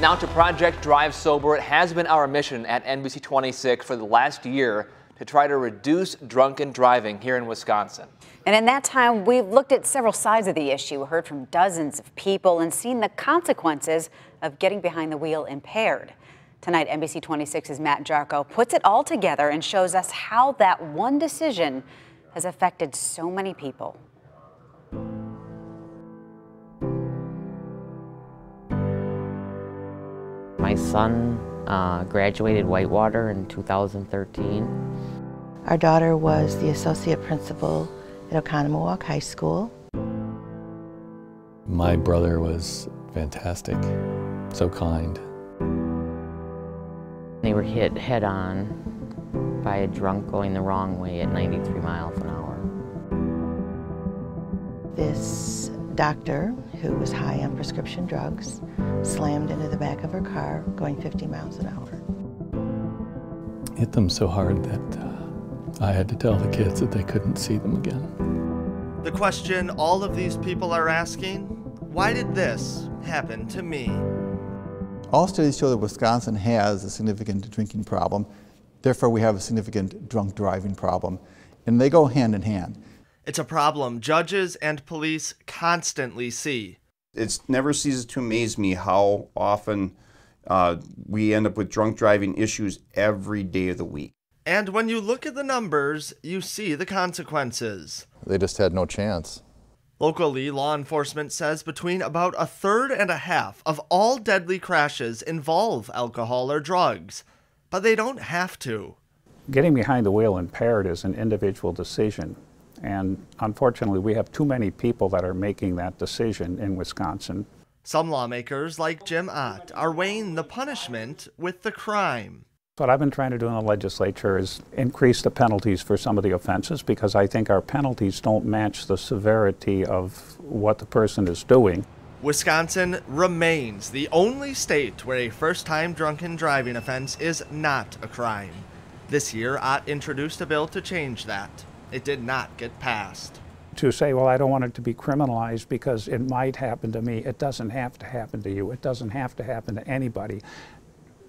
Now to Project Drive Sober. It has been our mission at NBC 26 for the last year to try to reduce drunken driving here in Wisconsin. And in that time, we've looked at several sides of the issue, heard from dozens of people, and seen the consequences of getting behind the wheel impaired. Tonight, NBC 26's Matt Jarko puts it all together and shows us how that one decision has affected so many people. My son graduated Whitewater in 2013. Our daughter was the associate principal at Oconomowoc High School. My brother was fantastic, so kind. They were hit head-on by a drunk going the wrong way at 93 miles an hour. This doctor, who was high on prescription drugs, slammed into the back of her car going 50 miles an hour. Hit them so hard that I had to tell the kids that they couldn't see them again. The question all of these people are asking, why did this happen to me? All studies show that Wisconsin has a significant drinking problem. Therefore, we have a significant drunk driving problem, and they go hand in hand. It's a problem judges and police constantly see. It never ceases to amaze me how often we end up with drunk driving issues every day of the week. And when you look at the numbers, you see the consequences. They just had no chance. Locally, law enforcement says between about a third and a half of all deadly crashes involve alcohol or drugs, but they don't have to. Getting behind the wheel impaired is an individual decision. And unfortunately, we have too many people that are making that decision in Wisconsin. Some lawmakers, like Jim Ott, are weighing the punishment with the crime. What I've been trying to do in the legislature is increase the penalties for some of the offenses, because I think our penalties don't match the severity of what the person is doing. Wisconsin remains the only state where a first-time drunken driving offense is not a crime. This year, Ott introduced a bill to change that. It did not get passed. To say, well, I don't want it to be criminalized because it might happen to me. It doesn't have to happen to you. It doesn't have to happen to anybody.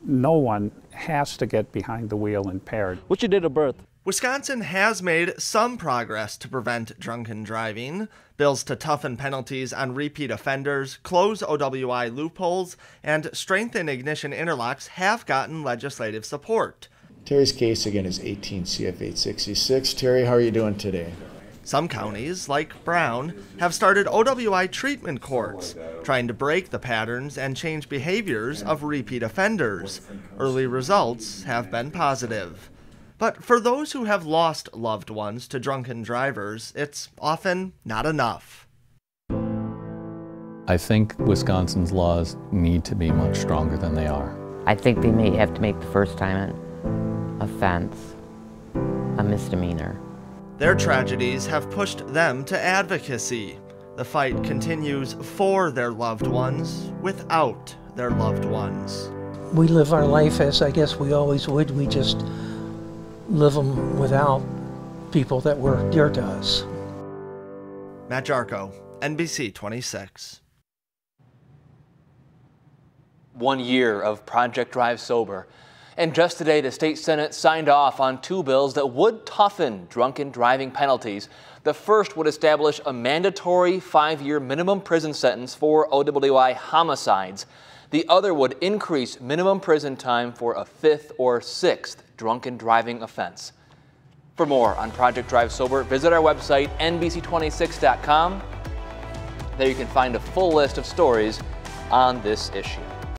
No one has to get behind the wheel impaired. What's your date of birth? Wisconsin has made some progress to prevent drunken driving. Bills to toughen penalties on repeat offenders, close OWI loopholes, and strengthen ignition interlocks have gotten legislative support. Terry's case again is 18 CF 866. Terry, how are you doing today? Some counties, like Brown, have started OWI treatment courts, trying to break the patterns and change behaviors of repeat offenders. Early results have been positive. But for those who have lost loved ones to drunken drivers, it's often not enough. I think Wisconsin's laws need to be much stronger than they are. I think they may have to make the first time offense a misdemeanor. Their tragedies have pushed them to advocacy. The fight continues for their loved ones, without their loved ones. We live our life as I guess we always would. We just live them without people that were dear to us. Matt Jarko, NBC 26. 1 year of Project Drive Sober. And just today, the state Senate signed off on 2 bills that would toughen drunken driving penalties. The first would establish a mandatory 5-year minimum prison sentence for OWI homicides. The other would increase minimum prison time for a 5th or 6th drunken driving offense. For more on Project Drive Sober, visit our website, NBC26.com. There you can find a full list of stories on this issue.